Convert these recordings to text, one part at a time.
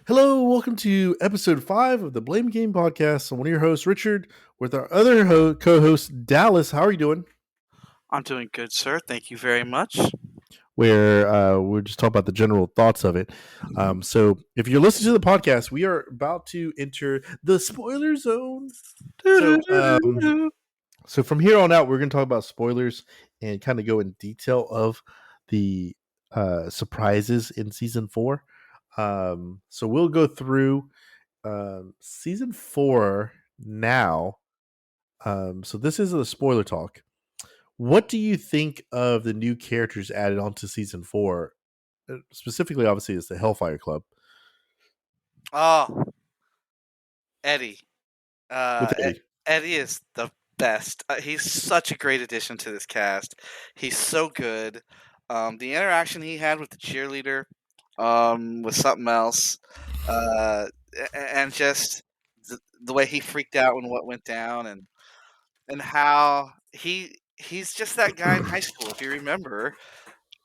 Hello, welcome to episode 5 of the Blame Game podcast. I'm one of your hosts, Richard, with our other co-host, Dallas. How are you doing? I'm doing good, sir. Thank you very much. Where we're just talking about the general thoughts of it. So, if you're listening to the podcast, we are about to enter the spoiler zone. So, so from here on out, we're going to talk about spoilers and kind of go in detail of the surprises in season 4. So we'll go through season 4 now. So this is a spoiler talk. What do you think of the new characters added onto season 4? Specifically, obviously, it's the Hellfire Club Oh, Eddie. with Uh, Eddie. Eddie is the best. He's such a great addition to this cast. He's so good. The interaction he had with the cheerleader was something else. And just the way he freaked out when what went down, and how he's just that guy in high school. If you remember,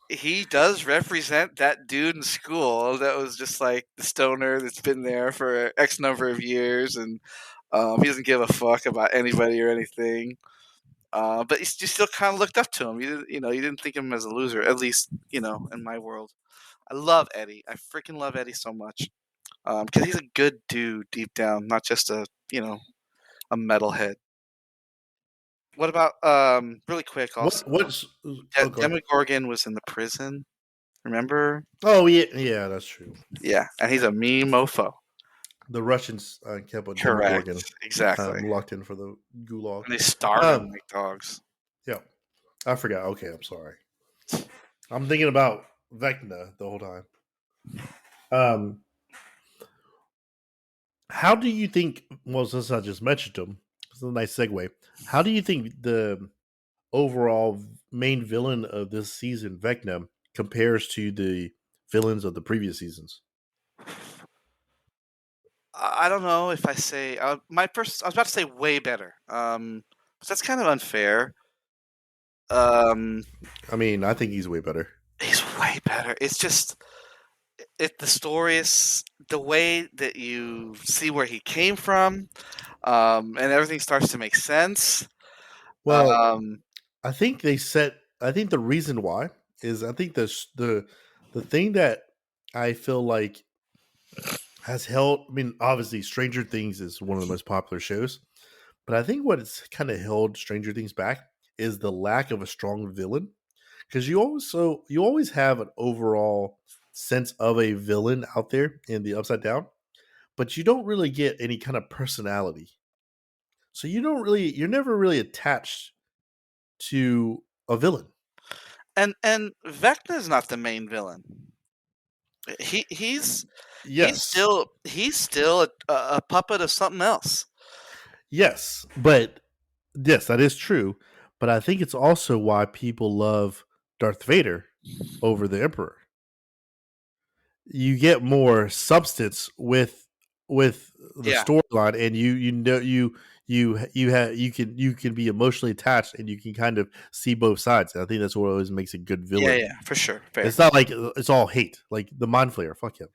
he does represent that dude in school that was just like the stoner that's been there for X number of years, and he doesn't give a fuck about anybody or anything. But you still kind of looked up to him. You didn't think of him as a loser, at least in my world. I love Eddie. I freaking love Eddie so much because he's a good dude deep down, not just a metalhead. What about really quick? Also, What's okay? Demogorgon was in the prison. Remember? Oh yeah, that's true. Yeah, and he's a mean mofo. The Russians kept a Correct. Demogorgon Exactly. locked in for the gulag. And they starve him like dogs. Yeah, I forgot. Okay, I'm sorry. I'm thinking about Vecna the whole time. Um, how do you think? Well, since I just mentioned him, it's a nice segue. How do you think the overall main villain of this season, Vecna, compares to the villains of the previous seasons? I don't know if I say I was about to say way better. But that's kind of unfair. Um, I mean, I think he's way better. he's way better. It's just the story is the way that you see where he came from, and everything starts to make sense. Well, Um, I think they set. I think the reason why is I think the thing that I feel like has held. I mean, obviously, Stranger Things is one of the most popular shows, but I think what it's kind of held Stranger Things back is the lack of a strong villain. Because you always have an overall sense of a villain out there in the Upside Down, but you don't really get any kind of personality. So you're never really attached to a villain. and Vecna is not the main villain. He's Yes, he's still a puppet of something else. yes, but yes, that is true. But I think it's also why people love Darth Vader over the Emperor. You get more substance with the Yeah, storyline, and you know you can be emotionally attached, and you can kind of see both sides. And I think that's what always makes a good yeah, villain. yeah, for sure, fair. It's not like it's all hate, like the Mind Flayer. Fuck him.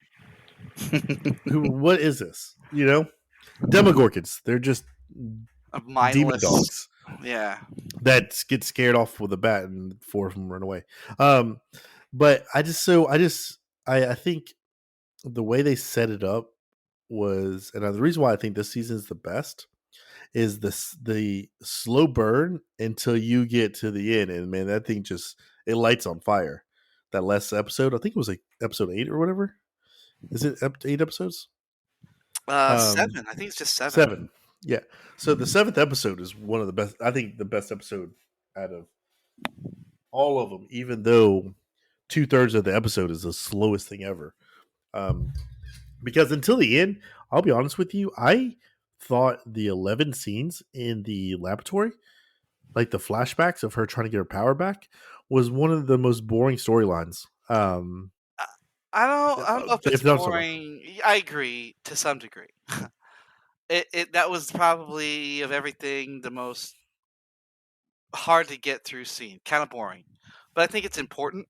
Who? What is this? Demogorgons. They're just A demon mindless, dogs yeah. that get scared off with a bat, and 4 of them run away. But I think the way they set it up was, and the reason why I think this season is the best is the slow burn until you get to the end, and man, that thing just it lights on fire. That last episode, I think it was like episode 8 or whatever. Is it 8 episodes? 7. I think it's just 7. 7. Yeah. So the 7th episode is one of the best. I think the best episode out of all of them, even though 2/3 of the episode is the slowest thing ever. Um, because until the end, I'll be honest with you, I thought the 11 scenes in the laboratory, like the flashbacks of her trying to get her power back, was one of the most boring storylines. I I don't know if it's If not so, boring. I agree to some degree. It that was probably of everything the most hard to get through scene. Kind of boring, but I think it's important.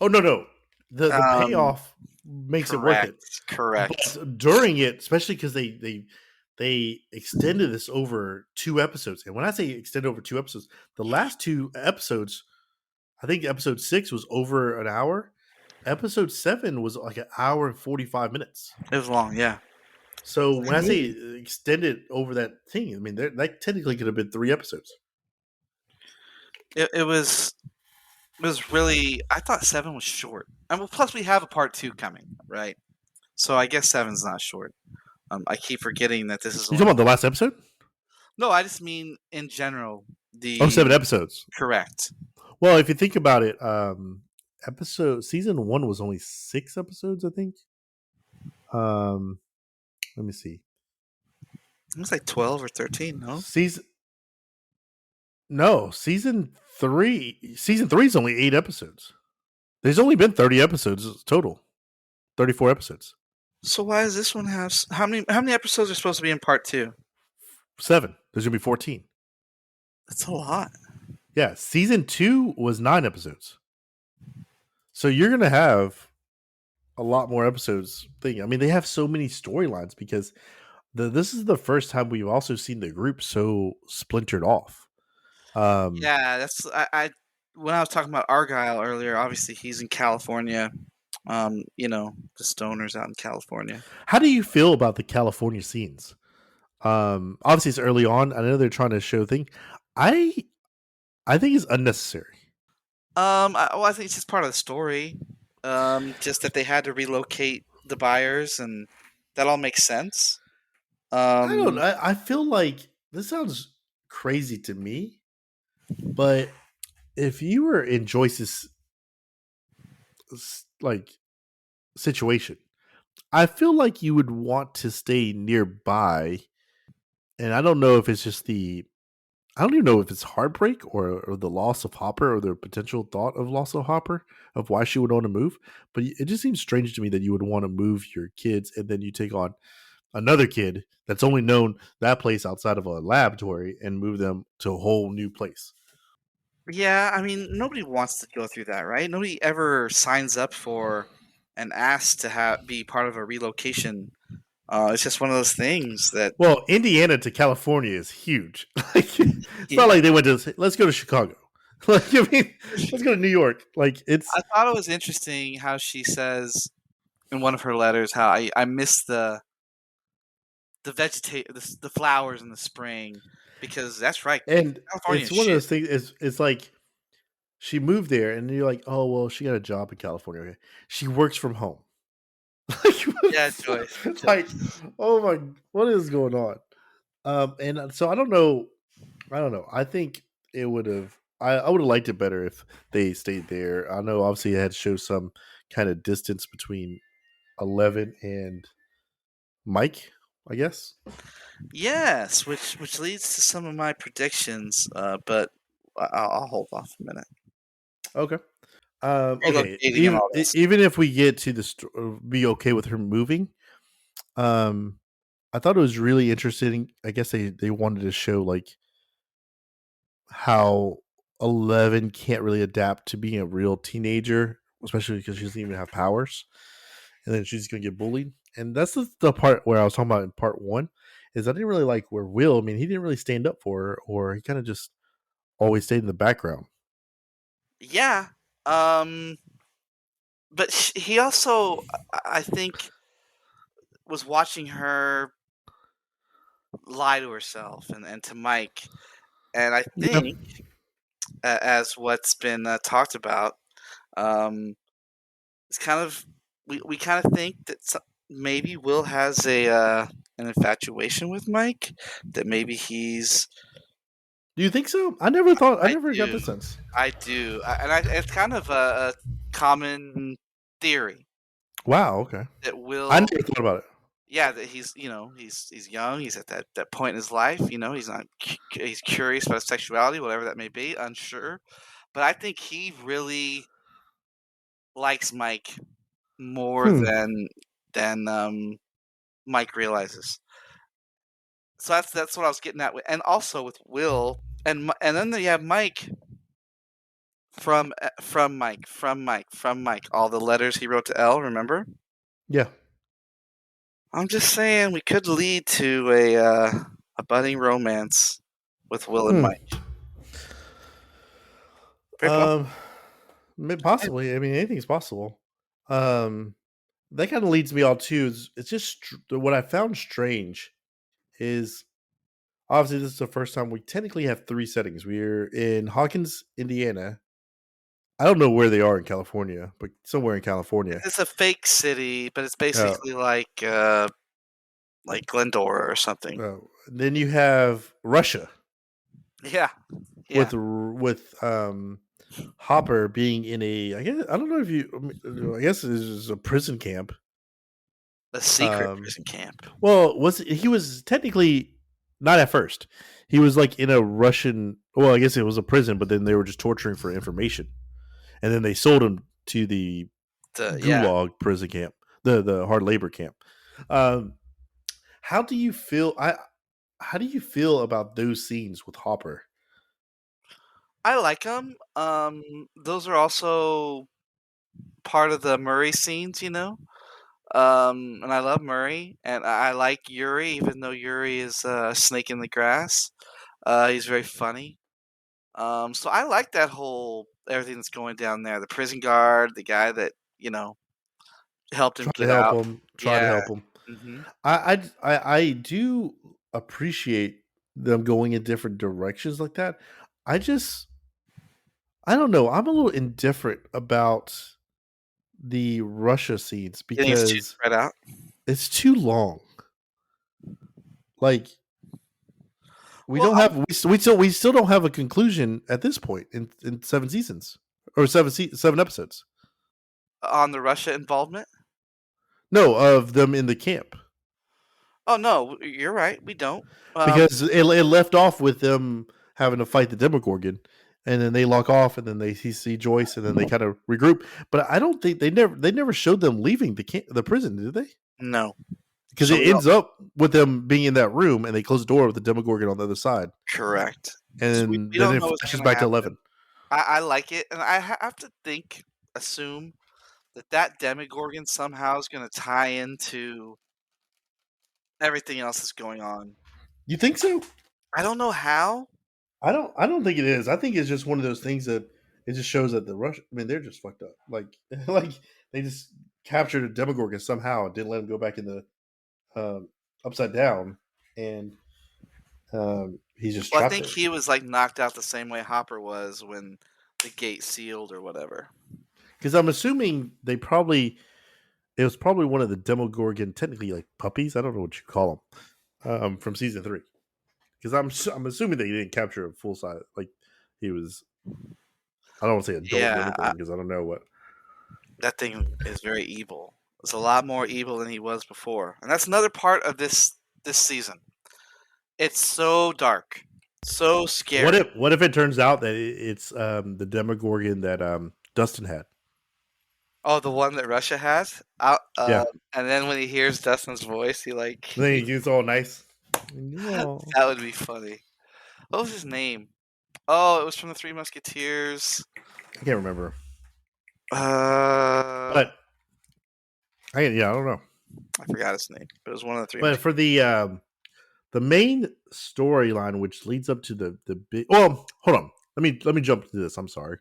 oh no, the Um, payoff. makes it worth it. Correct. Correct. But during it, especially because they extended this over 2 episodes, and when I say extended over 2 episodes, the last 2 episodes, I think episode 6 was over an hour. Episode 7 was like an hour and 45 minutes. It was long, yeah. So when I say extended over that thing, I mean that technically could have been 3 episodes. It was really. I thought 7 was short, and well, plus we have a part 2 coming, right? So I guess 7's not short. I keep forgetting that this is. You talking about the last episode? No, I just mean in general. Oh, 7 episodes. Correct. Well, if you think about it, season 1 was only 6 episodes, I think. Let me see. It was like 12 or 13. No, season 3. Season 3 is only 8 episodes. There's only been 30 episodes total. 34 episodes. So why does this one have how many episodes are supposed to be in part 2? 7. There's gonna be 14. That's a lot. Yeah, season 2 was 9 episodes. So you're gonna have a lot more episodes. I mean, they have so many storylines because this is the first time we've also seen the group so splintered off. Yeah, that's I when I was talking about Argyle earlier. Obviously, he's in California. The stoners out in California. How do you feel about the California scenes? Obviously, it's early on. I know they're trying to show things. I think it's unnecessary. I think it's just part of the story. Just that they had to relocate the buyers, and that all makes sense. I don't know. I feel like this sounds crazy to me, but if you were in Joyce's like situation, I feel like you would want to stay nearby. And I don't know if it's just I don't even know if it's heartbreak or the loss of Hopper or the potential thought of loss of Hopper of why she would want to move. But it just seems strange to me that you would want to move your kids and then you take on another kid that's only known that place outside of a laboratory and move them to a whole new place. Yeah, I mean, nobody wants to go through that, right? Nobody ever signs up for and asks to be part of a relocation. It's just one of those things that. Well, Indiana to California is huge. It's not like they went to let's go to Chicago. Let's go to New York. I thought it was interesting how she says in one of her letters how I miss the the flowers in the spring, because that's right. And California it's one of those things. It's like she moved there, and you're like, oh well, she got a job in California. Okay. She works from home. Yeah, Joyce. Like, oh my, what is going on? And so I don't know. I think it would have. I would have liked it better if they stayed there. I know, obviously, it had to show some kind of distance between 11 and Mike, I guess. Yes, which leads to some of my predictions, but I'll hold off a minute. Okay. Okay. Relocating and all this. Even if we get to be okay with her moving, I thought it was really interesting. I guess they wanted to show like how 11 can't really adapt to being a real teenager, especially because she doesn't even have powers, and then she's gonna get bullied. And that's the part where I was talking about in part 1 is I didn't really like where Will. I mean, he didn't really stand up for her, or he kind of just always stayed in the background. Yeah, but he also, I think, was watching her lie to herself and to Mike, and I think, as what's been talked about, it's kind of we kind of think that maybe Will has an infatuation with Mike, that maybe he's. Do you think so? I never got the sense. I do, it's kind of a common theory. Wow. Okay. That Will. I never thought about it. Yeah, that he's he's young. He's at that point in his life. He's curious about sexuality, whatever that may be, unsure. But I think he really likes Mike more than Mike realizes. So that's what I was getting at, and also with Will, and then you have Mike from Mike, all the letters he wrote to Elle. Remember? Yeah. I'm just saying we could lead to a budding romance with Will and Hmm. Mike. Very Um, possible. possibly. I mean, anything's possible. Um, that kind of leads me on to is it's just what I found strange is obviously this is the first time we technically have three settings. We're in Hawkins, Indiana. I don't know where they are in California, but somewhere in California. It's a fake city, but it's Uh, basically like Glendora or something. then you have Russia Yeah, yeah. with Hopper being in a I guess I don't know if I guess it is a prison camp. A secret Um, prison camp. well, was he was technically not at first. He was like in a Russian. Well, I guess it was a prison, but then they were just torturing for information, and then they sold him to the Yeah. Gulag prison camp, the hard labor camp. Um, how do you feel? How do you feel about those scenes with Hopper? I like them. Those are also part of the Murray scenes, you know. And I love Murray, and I like Yuri, even though Yuri is a snake in the grass. He's very funny. So I like that whole everything that's going down there. The prison guard, the guy that helped him Try to get help out. him. Try to Yeah. help him. Hmm. I do appreciate them going in different directions like that. I just I don't know. I'm a little indifferent about the Russia scenes You think it's too because spread out? it's too long. Like we Well, don't have we still don't have a conclusion at this point in seven seasons or seven episodes. on the Russia involvement. No, of them in the camp Oh no, you're right. We don't. because it left off with them having to fight the Demogorgon, and then they lock off, and then they see Joyce, and then they kind of regroup. But I don't think they never showed them leaving the prison, did they? No. Because So it we don't. ends up with them being in that room, and they close the door with the Demogorgon on the other side, Correct. So and we then don't it know what's flashes gonna back to happen. 11. I like it, and I have to assume that Demogorgon somehow is gonna tie into everything else that's going on. You think so? I don't know how. I don't think it is. I think it's just one of those things that it just shows that the Rush. I mean, they're just fucked up. Like like they just captured a Demogorgon somehow and didn't let him go back in the um, upside down, and he's just Well, I trapped think there. he was like knocked out the same way Hopper was when the gate sealed or whatever. Because I'm assuming it was probably one of the Demogorgon, technically like puppies. I don't know what you call them from season 3. Because I'm assuming they didn't capture a full size. Like he was. I don't want to say adult Yeah, Demogorgon because I don't know what. that thing is very evil. It's a lot more evil than he was before, and that's another part of this season. It's so dark, so scary. What if it turns out that it's the Demogorgon that Dustin had? Oh, the one that Russia has? Out, Yeah. and then when he hears Dustin's voice, he like Then he gets all nice. Oh. that would be funny. What was his name? Oh, it was from the Three Musketeers. I can't remember, Uh, but I don't know. I forgot his name, but it was one of the Three But for Musketeers. the main storyline, which leads up to the big. Well, hold on. Let me jump to this. I'm sorry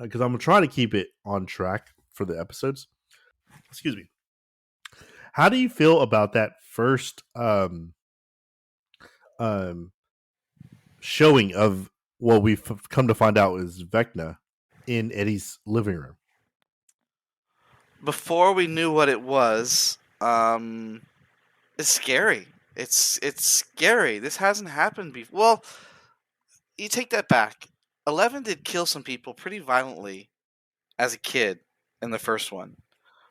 because I'm trying to keep it on track for the episodes. Excuse me. How do you feel about that first um showing of what we've come to find out is Vecna in Eddie's living room? Before we knew what it was, it's scary. It's scary. This hasn't happened before. Well, you take that back. 11 did kill some people pretty violently as a kid in the first one.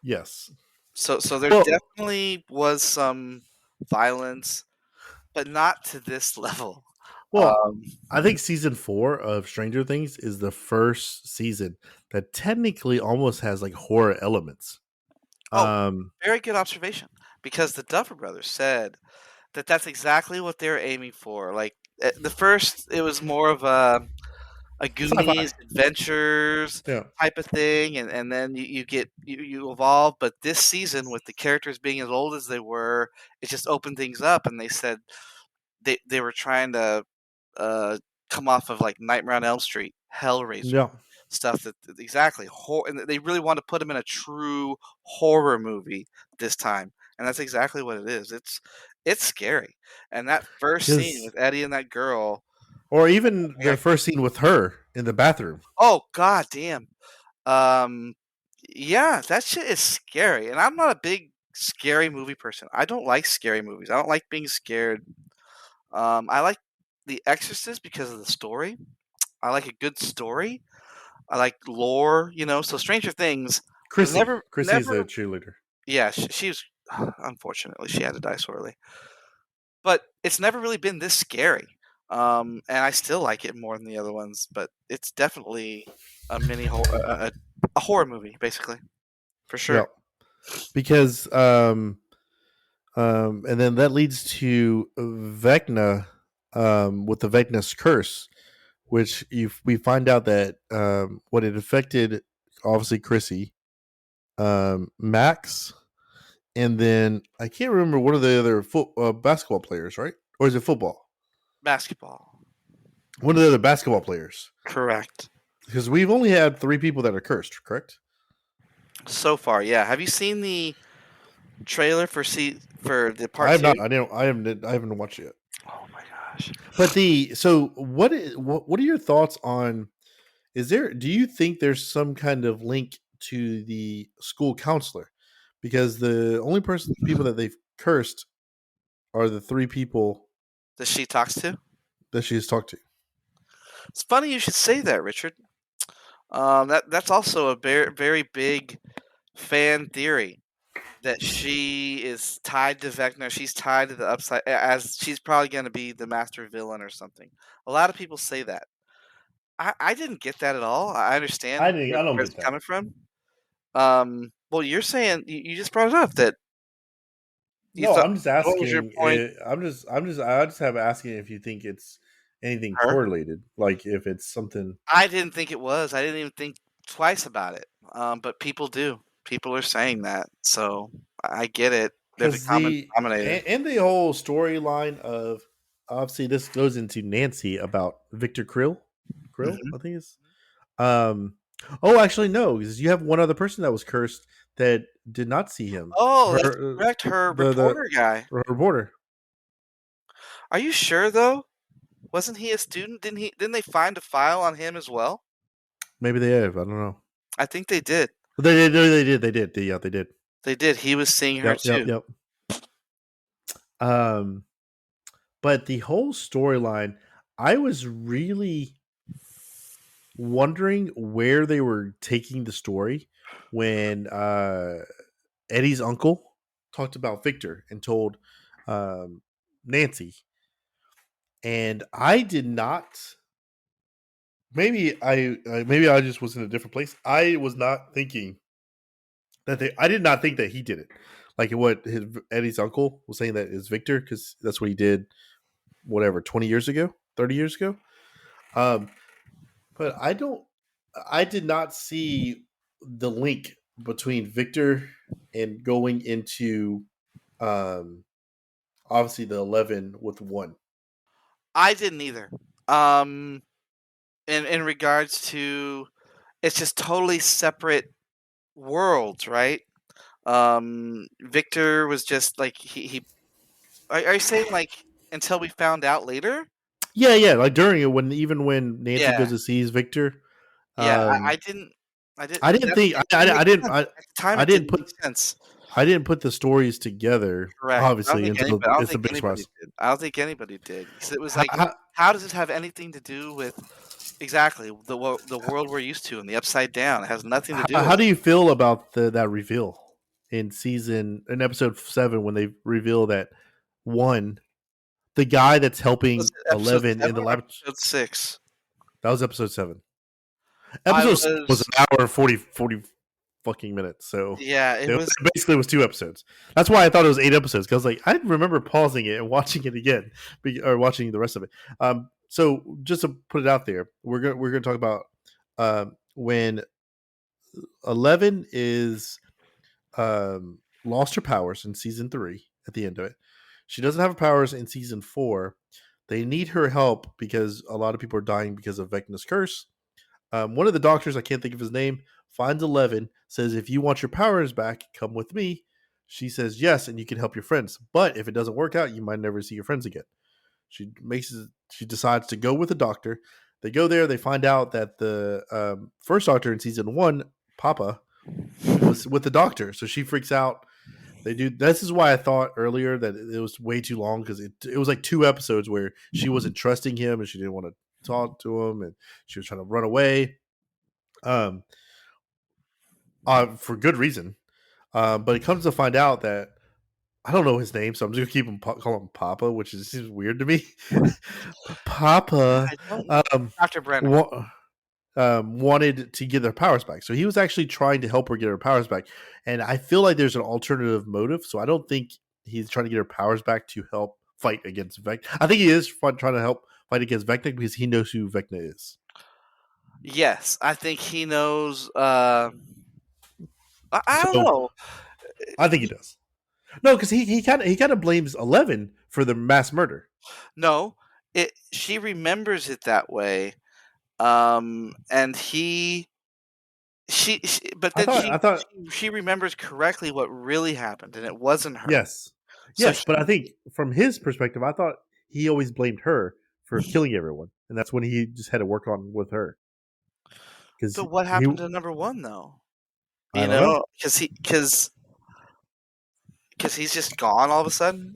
Yes. So there Well, definitely was some violence, but not to this level. well, Um, I think season 4 of Stranger Things is the first season that technically almost has like horror elements. oh, Um, very good observation. Because the Duffer Brothers said that that's exactly what they were aiming for. Like the first, it was more of a a Sci-fi. Goonies adventures Yeah. type of thing, and then you evolve. But this season, with the characters being as old as they were, it just opened things up, and they said they were trying to uh, come off of like Nightmare on Elm Street, Hellraiser, Yeah. stuff exactly and they really want to put him in a true horror movie this time, and that's exactly what it is. It's scary, and that first scene Because with Eddie and that girl. or even I the first scene with her in the bathroom. Oh god damn. Um, yeah, that shit is scary, and I'm not a big scary movie person. I don't like scary movies. I don't like being scared. I like The Exorcist because of the story. I like a good story. I like lore, so Stranger Things was Chrissy. Chrissy is never the cheerleader. yeah, she was unfortunately, she had to die so early. But it's never really been this scary. And I still like it more than the other ones, but it's definitely a mini horror a horror movie, basically, for sure. Yeah. Because and then that leads to Vecna, with the Vecna's curse, which we find out that what it affected, obviously Chrissy, Max, and then I can't remember one of the other basketball players, right? Or is it football? Basketball. One of the other basketball players, Correct. because we've only had 3 people that are cursed, correct? So far, yeah. Have you seen the trailer for the I part have 2? not. I haven't watched it yet. Oh my gosh. But what are your thoughts on? Do you think there's some kind of link to the school counselor? Because the only people that they've cursed are the 3 people That she talks to? that she's talked to. It's funny you should say that, Richard. That's also a very very big fan theory that she is tied to Vecna. She's tied to the upside, as she's probably going to be the master villain or something. A lot of people say that. I didn't get that at all. I I understand didn't. where, I don't where get it's that. coming from. Well, you're saying you just brought it up that you No, thought. I'm just What was your asking. point? I just have asking if you think it's anything Her? correlated, like if it's something. I didn't think it was. I didn't even think twice about it. But people do. People are saying that, so I get it. There's a Because common denominator. and the whole storyline of, obviously this goes into Nancy about Victor Krill, Mhm. I think it's um oh, actually no, because you have one other person that was cursed that did not see him, Oh, that's her correct. Her the reporter guy. her reporter. Are you sure though? Wasn't he a student? Didn't they find a file on him as well? Maybe they have, I don't know. I think they did. Yeah, they did. They did. He was seeing her too. Yep. um but the whole storyline, I was really wondering where they were taking the story when Eddie's uncle talked about Victor and told Nancy. And I did not. Maybe I just was in a different place. I was not thinking that they. I did not think that he did it. Like what Eddie's uncle was saying, that is Victor, because that's what he did. Whatever, 20 years ago, 30 years ago. Um, but I don't. I did not see the link between Victor and going into, um, obviously the 11 with 1. I didn't either. Um, in regards to, it's just totally separate worlds, right? Victor was just like he. Are you saying like until we found out later? Yeah. Like during it, when Nancy Yeah, goes to see Victor, yeah. I um, didn't. I I didn't. didn't think It didn't make sense at the time. I It didn't didn't put make sense. I didn't put the stories together, Correct. obviously, until I don't it's a think big anybody surprise. did. I don't think anybody did. 'Cause it was How, like, how, how does this have anything to do with exactly the world we're used to and the upside down? It has nothing to do with how it. do you feel about that reveal in episode 7, when they reveal that, one, the guy that's Was helping it episode 11 in 7 the or lab? episode 6? That was episode 7. I Episode 6 was was an hour and 40 fucking minutes. So yeah, it was it basically was 2 episodes. That's why I thought it was 8 episodes, because like I remember pausing it and watching it again, or watching the rest of it. So just to put it out there, we're gonna talk about when 11 is lost her powers in season 3 at the end of it. She doesn't have her powers in season 4. They need her help because a lot of people are dying because of Vecna's curse. One of the doctors, I can't think of his name, finds 11, says, "If you want your powers back, come with me." She says yes, and you can help your friends. But if it doesn't work out, you might never see your friends again. She decides to go with the doctor. They go there. They find out that the first doctor in season 1, Papa, was with the doctor. So she freaks out. They do. This is why I thought earlier that it was way too long, because it was like 2 episodes where she wasn't trusting him and she didn't want to talk to him and she was trying to run away. Um, for good reason. But it comes to find out that I don't know his name, so I'm just gonna keep him call him Papa, which is seems weird to me. Papa I don't um, Dr. Brenner. wa- wanted to get their powers back, so he was actually trying to help her get her powers back. And I feel like there's an alternative motive, so I don't think he's trying to get her powers back to help fight against Vecna. I think he is trying to help fight against Vecna because he knows who Vecna is. Yes, I think he knows. I don't So know. I think he does. No, because he kind of blames 11 for the mass murder. No, she remembers it that way, and but I then thought I thought she remembers correctly what really happened, and it wasn't her. yes, So yes, but I think from his perspective, I thought he always blamed her for killing everyone, and that's when he just had to work on with her because but what he. happened to number one though? I You don't know. know, because he's just gone all of a sudden.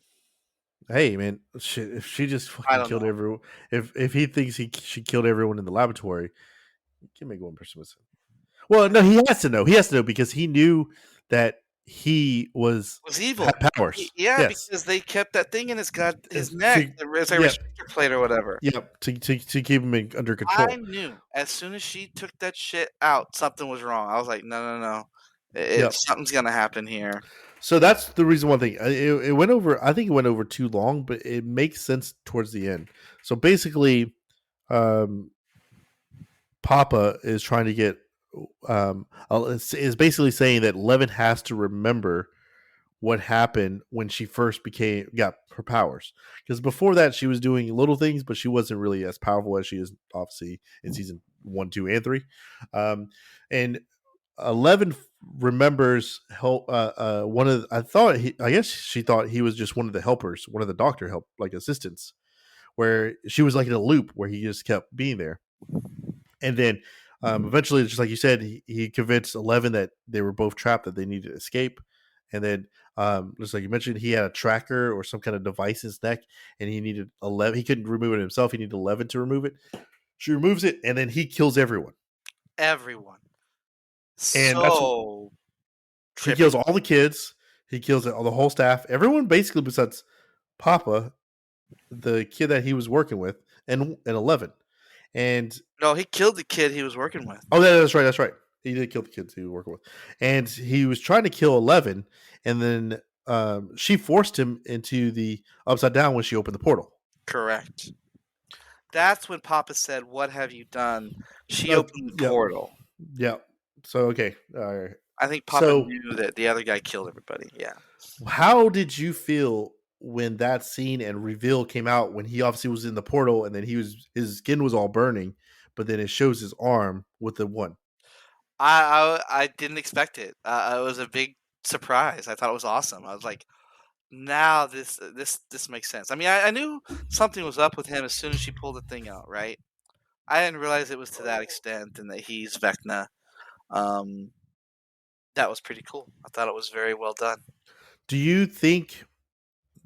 Hey man, shit, if she just I fucking don't killed know. everyone, if he thinks she killed everyone in the laboratory, you can make one person miss. Well, no, he has to know. He has to know because he knew that he Was had evil. powers. Yeah, Yes, because they kept that thing in his neck. to There was a yeah, restrictor plate or whatever. yeah, to keep him under I control. knew as soon as she took that shit out, something was wrong. I was like, no, no, no, Yep. something's gonna happen here. So that's the reason. One thing it went over. I think it went over too long, but it makes sense towards the end. So basically, um, Papa is trying to get is basically saying that Levin has to remember what happened when she first got her powers, because before that she was doing little things, but she wasn't really as powerful as she is obviously in season 1, 2, and 3. And 11 remembers help one of I guess she thought he was just one of the helpers, one of the doctor help like assistants, where she was like in a loop where he just kept being there. And then eventually, just like you said, he convinced 11 that they were both trapped, that they needed to escape. And then just like you mentioned, he had a tracker or some kind of device in his neck, and he needed 11. He couldn't remove it himself. He needed 11 to remove it. She removes it, and then he kills everyone. Everyone, And that's so he trippy. kills all the kids. He kills all the whole staff. Everyone basically besides Papa, the kid that he was working with, and 11. And No, he killed the kid he was working with. oh, that's right. That's right. He did kill the kids he was working with, and he was trying to kill 11. And then she forced him into the upside down when she opened the portal. Correct. That's when Papa said, "What have you done?" She opened the Yep. portal. Yep. So okay. All right. I think Papa So knew that the other guy killed everybody. Yeah. how did you feel when that scene and reveal came out, when he obviously was in the portal and then his skin was all burning, but then it shows his arm with the one? I didn't expect it. It was a big surprise. I thought it was awesome. I was like, now this makes sense. I mean, I knew something was up with him as soon as she pulled the thing out, right? I didn't realize it was to that extent and that he's Vecna. Um, that was pretty cool. I thought it was very well done. Do you think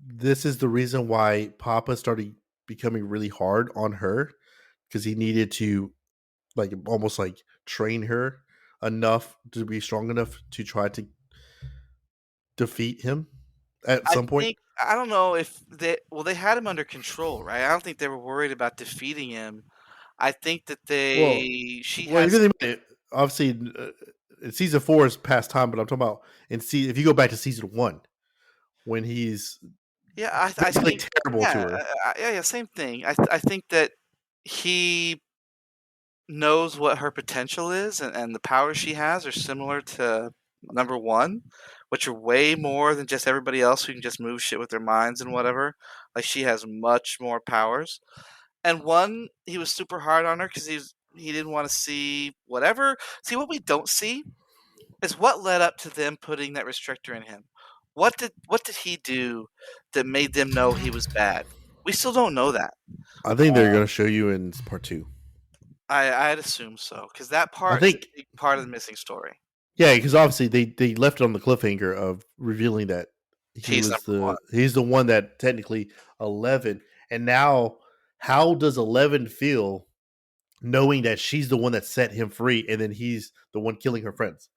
this is the reason why Papa started becoming really hard on her, because he needed to like almost like train her enough to be strong enough to try to defeat him at I some point? think I don't know if they had him under control, right? I don't think they were worried about defeating him. I think that Well, she well, has. you really obviously in season 4 is past time, but I'm talking about if you go back to season 1 when he's Yeah, I basically think terrible to yeah, her. yeah, yeah, same thing. I think that he knows what her potential is, and the powers she has are similar to number one, which are way more than just everybody else who can just move shit with their minds and whatever. Like she has much more powers. And one, he was super hard on her because he didn't want to see whatever. See, what we don't see is what led up to them putting that restrictor in him. What did he do that made them know he was bad? We still don't know that. I think they're going to show you in part 2. I'd assume so because that I part is a think, big part of the missing story. yeah, because obviously they left it on the cliffhanger of revealing that He's number one. he's the one that technically 11, and now how does 11 feel knowing that she's the one that set him free, and then he's the one killing her friends?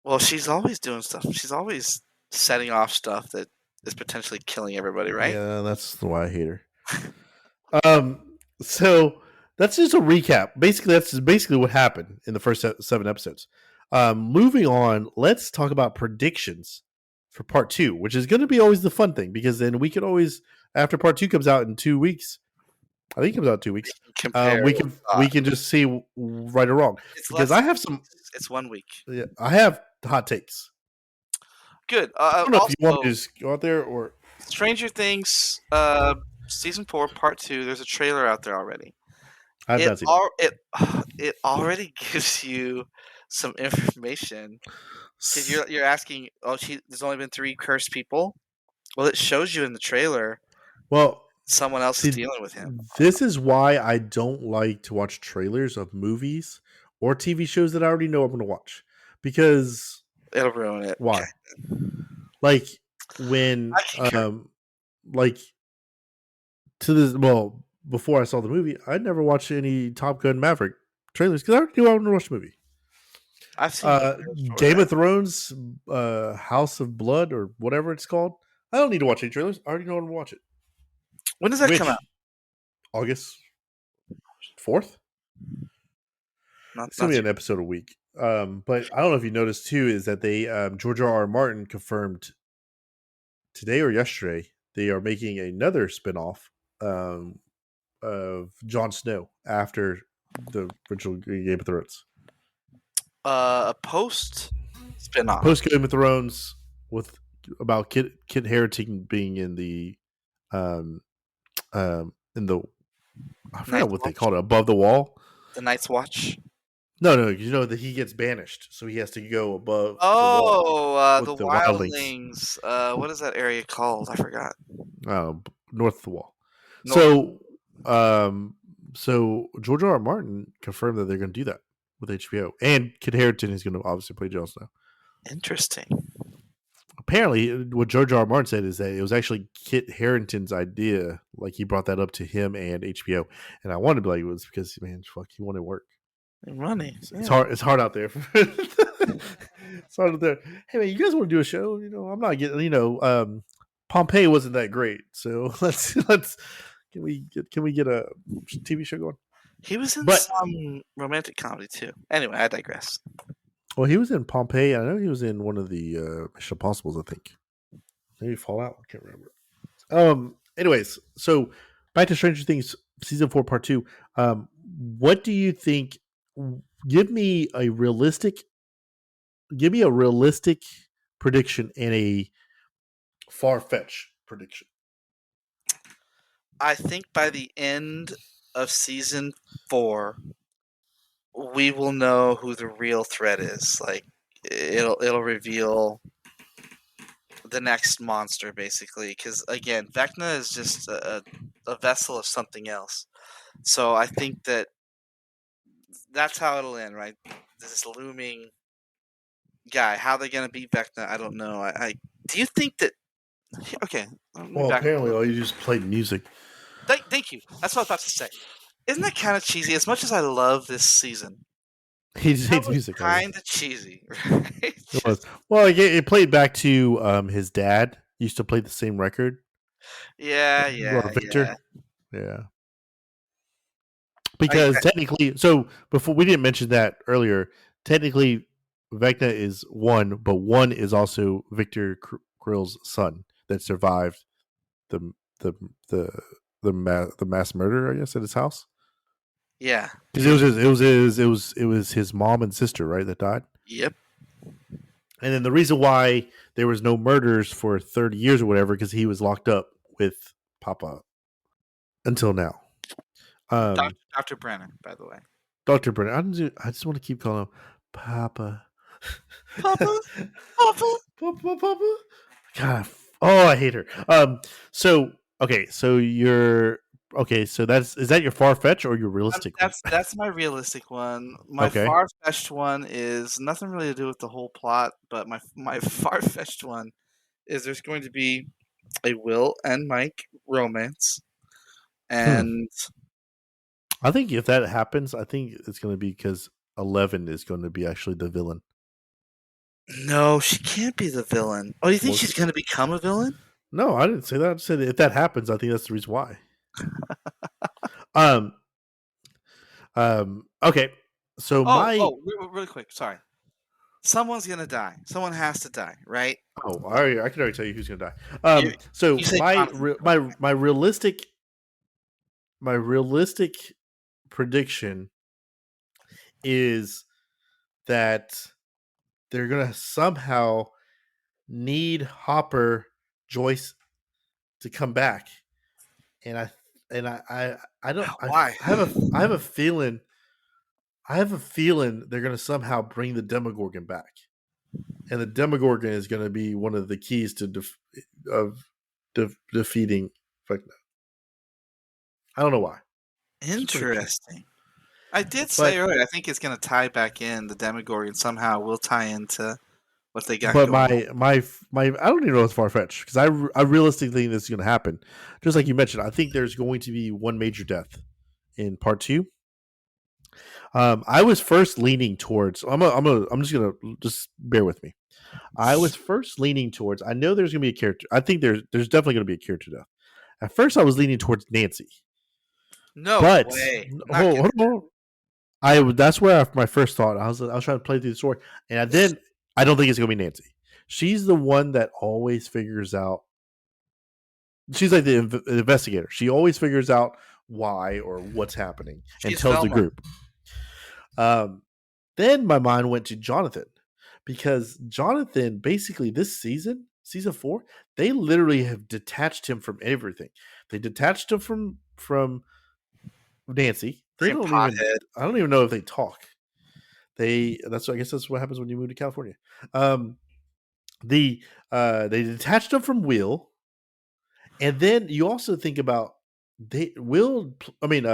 Well, she's always doing stuff. She's always setting off stuff that is potentially killing everybody, right? Yeah, that's why I hate her. So that's just a recap. Basically, that's just basically what happened in the first 7 episodes. Moving on, let's talk about predictions for part 2, which is going to be always the fun thing because then we can always, after part 2 comes out in 2 weeks, I think it comes out in 2 weeks. Compare. We can just see right or wrong It's because less I have some. It's 1 week. Yeah, I have hot takes. Good. I don't know Also, if you want me to just go out there or Stranger Things, season 4, part 2. There's a trailer out there already. I've not seen It already gives you some information. Because you're asking, oh, there's only been 3 cursed people. Well, it shows you in the trailer. Well, someone else is dealing with him. This is why I don't like to watch trailers of movies or TV shows that I already know I'm going to watch because it'll ruin it. Why? Like when, like to this. Well, before I saw the movie, I never watched any Top Gun Maverick trailers because I already knew I wanted to watch the movie. I've seen Game of Thrones, House of Blood, or whatever it's called. I don't need to watch any trailers. I already know I want to watch it. When does that come out? August 4th. It's gonna be an episode a week. But I don't know if you noticed too is that they George R.R. Martin confirmed today or yesterday they are making another spinoff of Jon Snow after the original Game of Thrones. A post spinoff. Post Game of Thrones with about Kit Harington being in the in the I forgot what they called it, above the wall. The Night's Watch. No, you know that he gets banished, so he has to go above. The wildlings. What is that area called? I forgot. North of the wall. So George R.R. Martin confirmed that they're going to do that with HBO, and Kit Harington is going to obviously play Jon Snow. Interesting. Apparently, what George R.R. Martin said is that it was actually Kit Harington's idea. Like he brought that up to him and HBO, and I wanted to be like, it was because he wanted work. Money. It's hard. It's hard out there. It's hard out there. Hey man, you guys want to do a show? I'm not getting. Pompeii wasn't that great, so let's can we get a TV show going? He was in some romantic comedy too. Anyway, I digress. Well, he was in Pompeii. I know he was in one of the Mission Impossibles. I think maybe Fallout. I can't remember. Anyways, so back to Stranger Things season 4, part 2. What do you think? Give me a realistic prediction and a far-fetched prediction. I think by the end of season 4, we will know who the real threat is. Like it'll reveal the next monster, basically. Because again, Vecna is just a vessel of something else. So I think that's how it'll end, right? This looming guy. How they're gonna beat Vecna, I don't know. Do you think that? Okay. Well, apparently, all you just played music. Thank you. That's what I was about to say. Isn't that kind of cheesy? As much as I love this season, he just hates music. Kind of cheesy, right? It was. Well, it played back to his dad used to play the same record. Yeah. Victor. Yeah. Because technically, so before we didn't mention that earlier. Technically, Vecna is 1, but 1 is also Victor Krill's son that survived the mass murder, I guess, at his house. Yeah. Because it was his mom and sister, right, that died. Yep. And then the reason why there was no murders for 30 years or whatever, because he was locked up with Papa until now. Dr. Brenner, by the way. Dr. Brennan. I just want to keep calling him Papa. Papa, Papa. Papa. God. Oh, I hate her. So okay. So you're okay. So is that your far fetch or your realistic one? That's my realistic one. My Okay. far fetched one is nothing really to do with the whole plot, but my far fetched one is there's going to be a Will and Mike romance, Hmm. and I think if that happens, I think it's going to be because 11 is going to be actually the villain. no, she can't be the villain. Oh, you think Well, she's going to become a villain? no, I didn't say that. I said if that happens, I think that's the reason why. Um. Okay. So my Really quick. Sorry, someone's going to die. Someone has to die, right? I can already tell you who's going to die. You So you say Jonathan's going to die. my realistic prediction is that they're gonna somehow need Hopper Joyce to come back, and I don't Why? I have a feeling they're gonna somehow bring the Demogorgon back, and the Demogorgon is gonna be one of the keys to defeating. I don't know why. Just prediction, Interesting. I did say but earlier, I think it's going to tie back in the Demogorgon somehow. Will tie into what they got but going on. my I don't even know if it's far fetched because I realistically think this is going to happen. Just like you mentioned, I think there's going to be one major death in part two. I was first leaning towards. I'm just gonna just bear with me. I was first leaning towards. I know there's gonna be a character. I think there's definitely gonna be a character death. At first, I was leaning towards Nancy, No but way. I'm not getting hold on. That's where my first thought. I was trying to play through the story, and then I don't think it's gonna be Nancy. She's the one that always figures out. She's like the investigator. She always figures out why or what's happening and She's tells the Velma. group. Um, then my mind went to Jonathan because Jonathan basically this season 4, they literally have detached him from everything. They detached him from Nancy. They Freaking don't even pothead. I don't even know if they talk. I guess that's what happens when you move to California. Um the they detached him from Will, and then you also think about they will I mean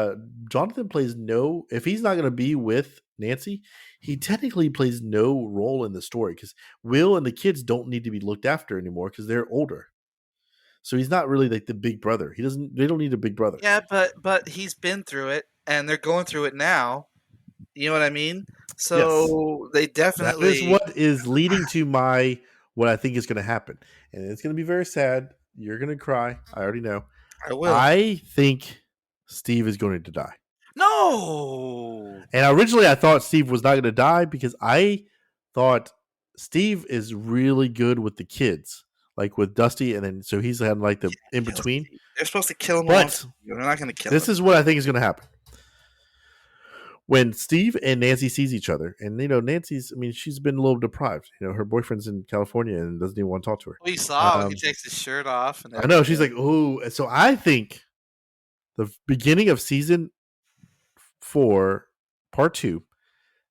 Jonathan plays no if he's not going to be with Nancy, he technically plays no role in the story cuz Will and the kids don't need to be looked after anymore cuz they're older. So he's not really like the big brother. They don't need a big brother. Yeah, but he's been through it, and they're going through it now. You know what I mean? Yes. So they That is definitely. what is leading to my what I think is going to happen. And it's going to be very sad. You're going to cry. I already know. I will. I think Steve is going to die. No. And originally I thought Steve was not going to die because I thought Steve is really good with the kids, like with Dusty, and then so he's had like the in Kill between. Steve. They're supposed to kill him a long But time ago. They're not going to kill this him. is what I think is going to happen when Steve and Nancy sees each other. And Nancy's, I mean, she's been a little deprived. Her boyfriend's in California and doesn't even want to talk to her. We saw he Um, takes his shirt off and I know she's everything. like, oh, so I think the beginning of season 4, part 2,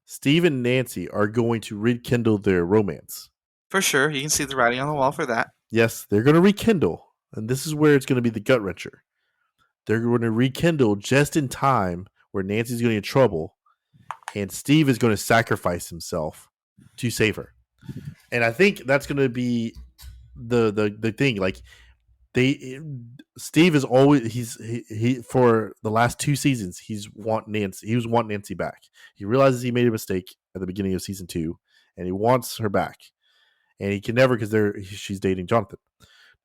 Steve and Nancy are going to rekindle their romance. For sure, you can see the writing on the wall for that. Yes, they're going to rekindle, and this is where it's going to be the gut wrencher. They're going to rekindle just in time where Nancy's going to get in trouble, and Steve is going to sacrifice himself to save her. And I think that's going to be the thing. Like Steve is always he for the last 2 seasons he was wanting Nancy back. He realizes he made a mistake at the beginning of season 2, and he wants her back, and he can never because she's dating Jonathan.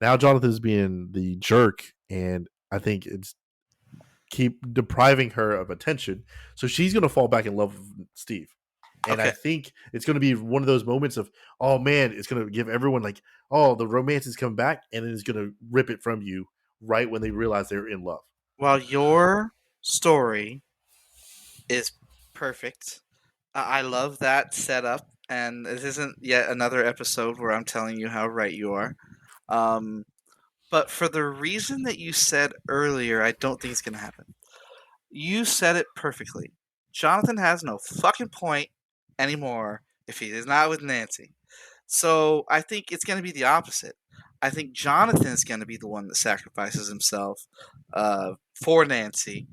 Now Jonathan is being the jerk, and I think it's keep depriving her of attention. So she's going to fall back in love with Steve. And I Okay. think it's going to be one of those moments of, oh man, it's going to give everyone like, oh, the romance is coming back, and then it's going to rip it from you right when they realize they're in love. While your story is perfect. I love that setup, and this isn't yet another episode where I'm telling you how right you are. Um, but for the reason that you said earlier, I don't think it's going to happen. You said it perfectly. Jonathan has no fucking point anymore if he is not with Nancy. So I think it's going to be the opposite. I think Jonathan is going to be the one that sacrifices himself for Nancy,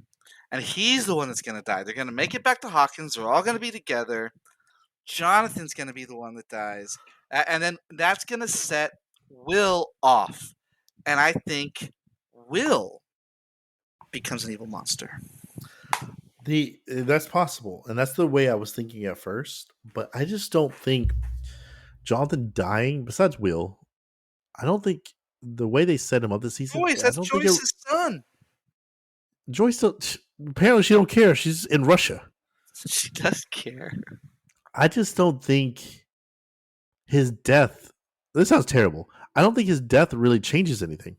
and he's the one that's going to die. They're going to make it back to Hawkins. They're all going to be together. Jonathan's going to be the one that dies, and then that's going to set Will off, and I think Will becomes an evil monster. That's possible, and that's the way I was thinking at first. But I just don't think Jonathan dying. Besides Will, I don't think the way they set him up this season. Joyce, I that's don't think it. Joyce's son. Joyce still, apparently she don't care. She's in Russia. She does care. I just don't think his death. This sounds terrible. I don't think his death really changes anything.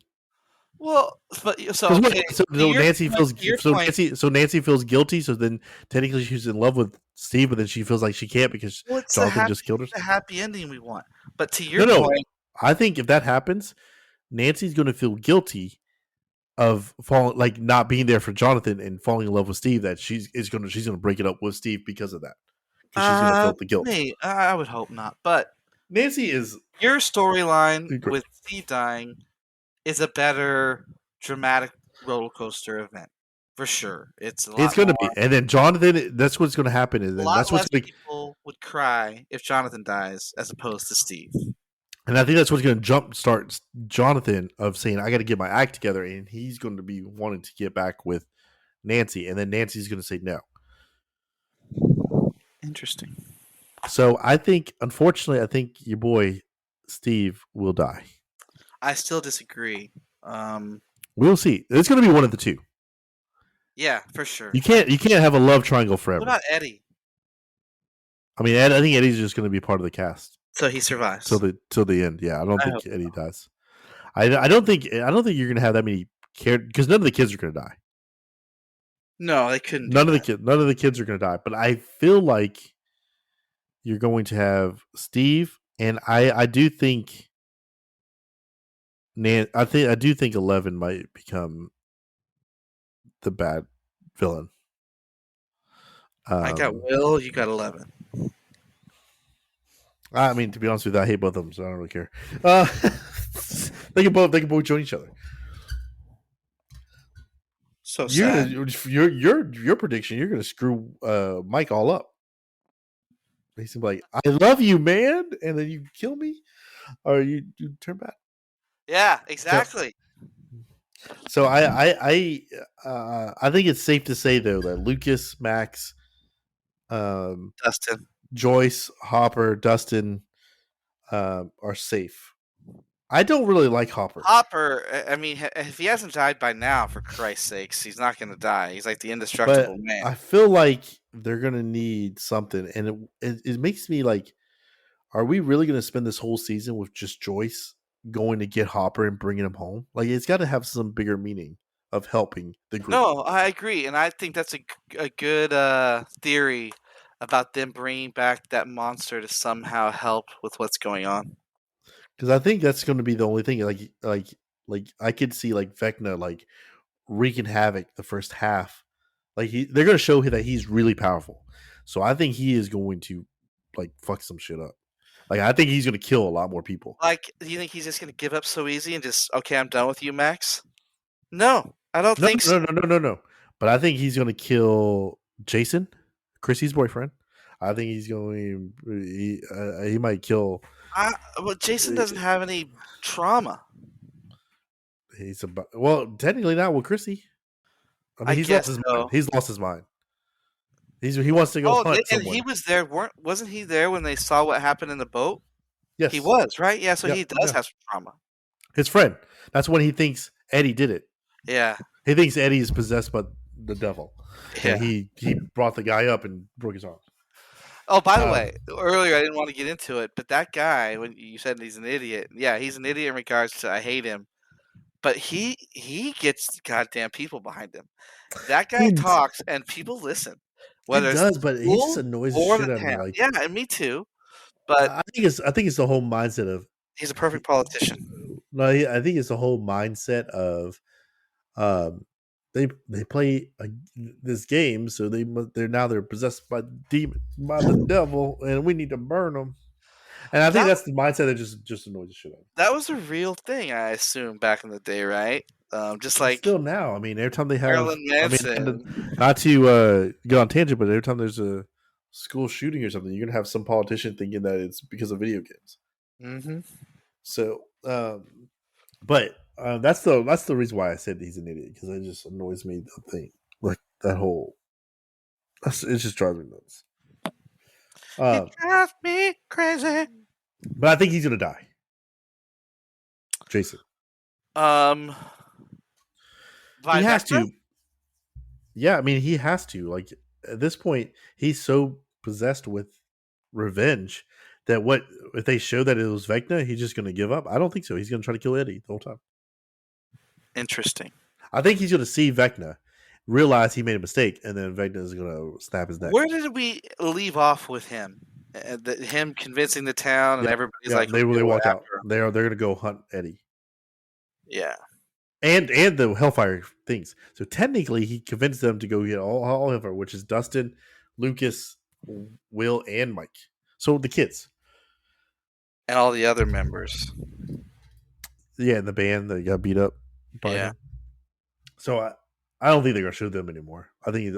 Well, but so Because okay. so To your Nancy point, feels to your point, Nancy feels guilty. So then technically she's in love with Steve, but then she feels like she can't because well, it's Jonathan just killed her. the happy ending we want. But to your No. point, I think if that happens, Nancy's going to feel guilty of falling, like not being there for Jonathan and falling in love with Steve. That she's going to break it up with Steve because of that. Because she's going to feel the guilt. I would hope not. But Nancy is your storyline with Steve dying is a better dramatic roller coaster event for sure. It's going to be, and then Jonathan. That's what's going to happen. And then that's what's going. People would cry if Jonathan dies as opposed to Steve. And I think that's what's going to jumpstart Jonathan of saying, I got to get my act together. And he's going to be wanting to get back with Nancy. And then Nancy's going to say no. Interesting. So I think, unfortunately, I think your boy Steve will die. I still disagree. We'll see. It's going to be one of the two. Yeah, for sure. You can't have a love triangle forever. What about Eddie? I mean, I think Eddie's just going to be part of the cast. So he survives till the end. Yeah, I don't think Eddie dies. I don't think you're going to have that many characters because none of the kids are going to die. No, they couldn't. None of the kids are going to die. But I feel like you're going to have Steve, and I do think I do think 11 might become the bad villain. I got Will. You got 11. I mean, to be honest with you, I hate both of them, so I don't really care. They can both join each other. So sad. Your prediction, you're gonna screw Mike all up. He's gonna be like, "I love you, man," and then you kill me, or you turn back. Yeah, exactly. So I think it's safe to say though that Lucas, Max, Dustin, Joyce, Hopper, Dustin are safe. I don't really like Hopper. Hopper, I mean, if he hasn't died by now, for Christ's sakes, he's not going to die. He's like the indestructible man. I feel like they're going to need something, and it makes me like, are we really going to spend this whole season with just Joyce going to get Hopper and bringing him home? Like, it's got to have some bigger meaning of helping the group. No, I agree, and I think that's a good theory about them bringing back that monster to somehow help with what's going on. Because I think that's going to be the only thing. Like I could see like Vecna like wreaking havoc the first half. Like they're going to show that he's really powerful. So I think he is going to like fuck some shit up. Like I think he's going to kill a lot more people. Like, do you think he's just going to give up so easy and just okay, I'm done with you, Max? No, I don't think so. No. But I think he's going to kill Jason, Chrissy's boyfriend. I think he's going. He might kill. Well, Jason doesn't have any trauma. He's technically not with Chrissy. I mean, he's lost his mind. He's lost his mind. He wants to go hunt somewhere. And he was there. Wasn't he there when they saw what happened in the boat? Yes, he was, right? Yeah, so he does have some trauma. His friend. That's when he thinks Eddie did it. Yeah, he thinks Eddie is possessed by the devil. Yeah, and he brought the guy up and broke his arm. Oh, by the way, earlier I didn't want to get into it, but that guy, when you said he's an idiot, yeah, he's an idiot in regards to I hate him, but he gets goddamn people behind him. That guy talks and people listen. whether It it's the does, but he just school annoys the or the shit out of me. town. Like, Yeah, and me too. But I think it's the whole mindset of he's a he, perfect politician. no, I think it's the whole mindset of um they play this game, so they're possessed by the demon, by the devil, and we need to burn them. And I think That that's the mindset that just annoys the shit out of me. that was a real thing, I assume, back in the day, right? Just like Still now, I mean, every time they have, Marilyn I mean, Manson. not to get on tangent, but every time there's a school shooting or something, you're gonna have some politician thinking that it's because of video games. Hmm. So, but that's the reason why I said he's an idiot, because it just annoys me, the thing, like that whole. It just drives me nuts. It Uh, drives me crazy. but I think he's gonna die, Jason. Um, He by has Vecna? to. Yeah, I mean, he has to. Like at this point, he's so possessed with revenge that what if they show that it was Vecna, he's just gonna give up? I don't think so. He's gonna try to kill Eddie the whole time. Interesting. I think he's gonna see Vecna, realize he made a mistake, and then Vecna is gonna snap his neck. Where did we leave off with him? Him convincing the town, and Yeah, everybody's yeah. like, "Okay, They we're walk out. after him." They're gonna go hunt Eddie Yeah. and the Hellfire things. So technically, he convinced them to go get all Hellfire, which is Dustin, Lucas, Will, and Mike. So the kids, And all the other members. yeah, and the band that got beat up by Yeah. him. So I don't think they're gonna show them anymore. I think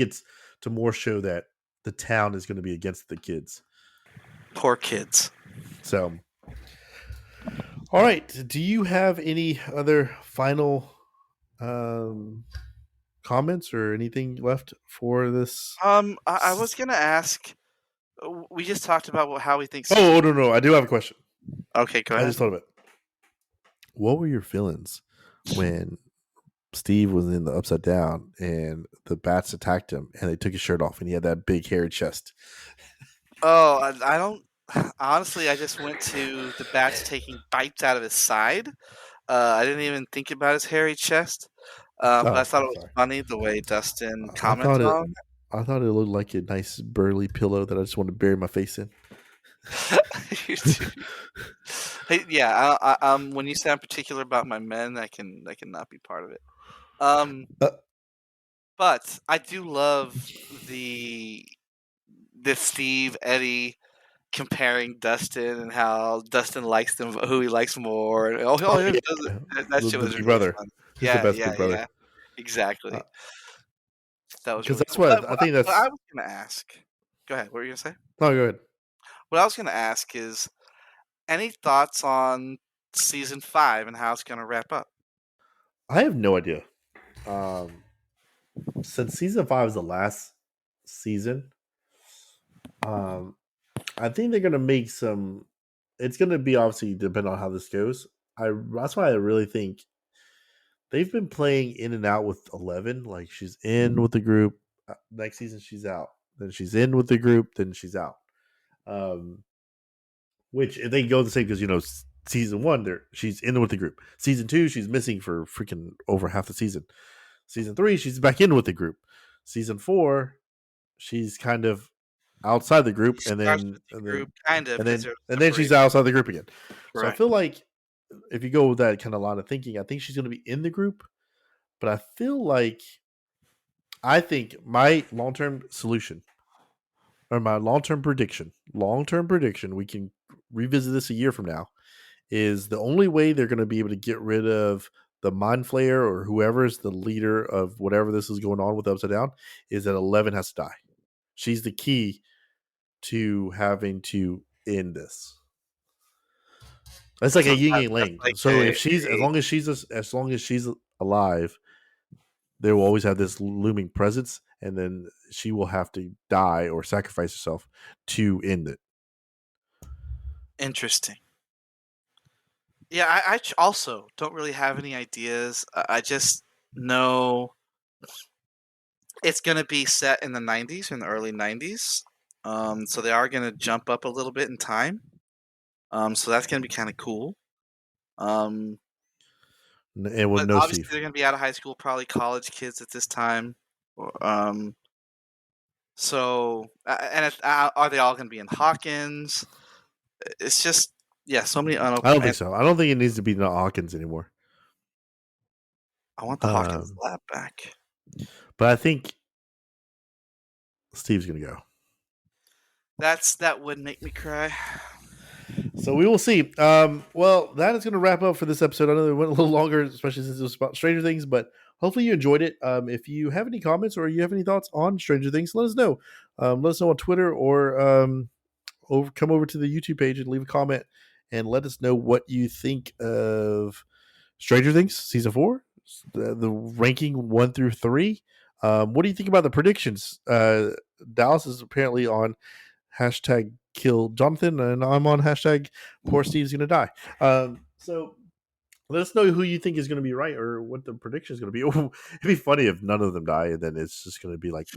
it's to more show that the town is going to be against the kids. Poor kids. So, all right. Do you have any other final comments or anything left for this? I was gonna ask. We just talked about how we think season. Oh no, I do have a question. Okay, go I ahead. just thought of it. What were your feelings when Steve was in the Upside Down and the bats attacked him and they took his shirt off and he had that big hairy chest? Oh, I don't. Honestly, I just went to the bats taking bites out of his side. I didn't even think about his hairy chest. But I Oh, thought it I'm was sorry. funny the way Dustin I thought commented it. on I thought it looked like a nice burly pillow that I just wanted to bury my face in. it. Hey, yeah, when you sound particular about my men, I cannot be part of it. Um, Uh, but I do love the Steve Eddie comparing Dustin and how Dustin likes them, who he likes more. And, oh yeah, yeah, that shit the was big really brother. fun. He's the Yeah, best yeah, big brother. yeah. Exactly. That was Because really that's cool. But what I think. what I That's was gonna ask. Go ahead. What were you gonna say? no, go ahead. What I was gonna ask is any thoughts on season 5 and how it's gonna wrap up? I have no idea. Um, since season 5 is the last season, um, I think they're gonna make some. It's gonna be obviously depend on how this goes. That's why I really think they've been playing in and out with 11. Like she's in with the group. Next season she's out. Then she's in with the group. Then she's out. Um, which if they go the same because season 1 she's in with the group. Season 2 she's missing for freaking over half the season. Season 3 she's back in with the group. Season 4 she's kind of outside the He group, and starts then with the group, kind of, because they're she's separated. outside the group again. So I Right. feel like if you go with that kind of line of thinking, I think she's going to be in the group. But I think my long term solution or my long term prediction, we can revisit this a year from now, is the only way they're going to be able to get rid of the Mind Flayer or whoever is the leader of whatever this is going on with Upside Down is that 11 has to die. She's the key to having to end this. It's like So a yin that, and that's yang. like So if she's as long as she's alive, they will always have this looming presence, and then she will have to die or sacrifice herself to end it. interesting. Yeah, I also don't really have any ideas. I just know it's gonna be set in the 90s, in the early 90s. So they are gonna jump up a little bit in time. So that's gonna be kind of cool. Um, And with but no obviously Steve. they're gonna be out of high school, probably college kids at this time. Or, So, are they all going to be in Hawkins? It's just, yeah, so many I don't unopened. think so. I don't think it needs to be the Hawkins anymore. I want the Hawkins Um, lab back. but I think Steve's going to go. That would make me cry. So we will see. Well, that is going to wrap up for this episode. I know it went a little longer, especially since it was about Stranger Things, but hopefully you enjoyed it. If you have any comments or you have any thoughts on Stranger Things, let us know. Let us know on Twitter or come over to the YouTube page and leave a comment and let us know what you think of Stranger Things season 4, the ranking 1 through 3. What do you think about the predictions? Dallas is apparently on hashtag kill Jonathan, and I'm on hashtag poor Steve's gonna die. So let us know who you think is going to be right or what the prediction is going to be. It'd be funny if none of them die, and then it's just going to be like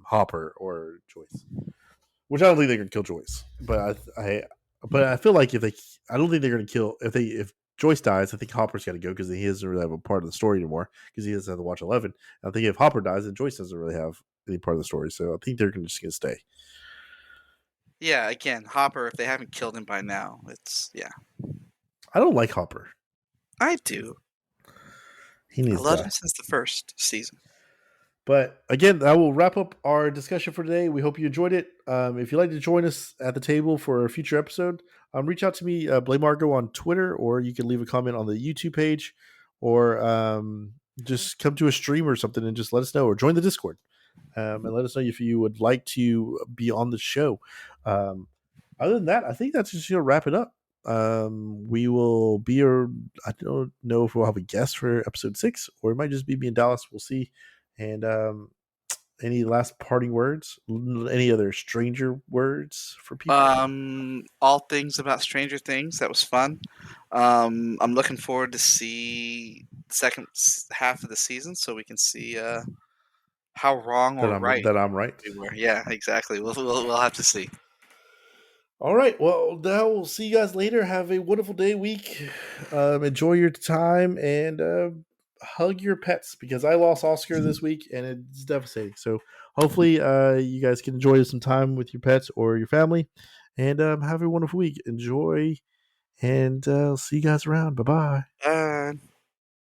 Hopper or Joyce, which I don't think they're going to kill Joyce. But I feel like I don't think they're going to kill if Joyce dies. I think Hopper's got to go because he doesn't really have a part of the story anymore because he doesn't have to watch 11. I think if Hopper dies, then Joyce doesn't really have any part of the story. So I think they're just going to stay. Yeah, again, Hopper. If they haven't killed him by now, yeah. I don't like Hopper. I do. He I needs to loved die. him since the first season. But again, that will wrap up our discussion for today. We hope you enjoyed it. If you'd like to join us at the table for a future episode, reach out to me, Blame Margo on Twitter, or you can leave a comment on the YouTube page, or just come to a stream or something and just let us know, or join the Discord and let us know if you would like to be on the show. Other than that, I think that's just going to wrap it up. We will be, I don't know if we'll have a guest for episode 6, or it might just be me and Dallas. We'll see. And any last parting words? Any other stranger words for people? All things about Stranger Things. That was fun. I'm looking forward to see the second half of the season, so we can see how wrong or right That I'm right. we were. Yeah, exactly. We'll have to see. All right. Well, now we'll see you guys later. Have a wonderful day, week. Enjoy your time and hug your pets because I lost Oscar this week and it's devastating. So hopefully you guys can enjoy some time with your pets or your family and have a wonderful week. Enjoy and see you guys around. Bye bye.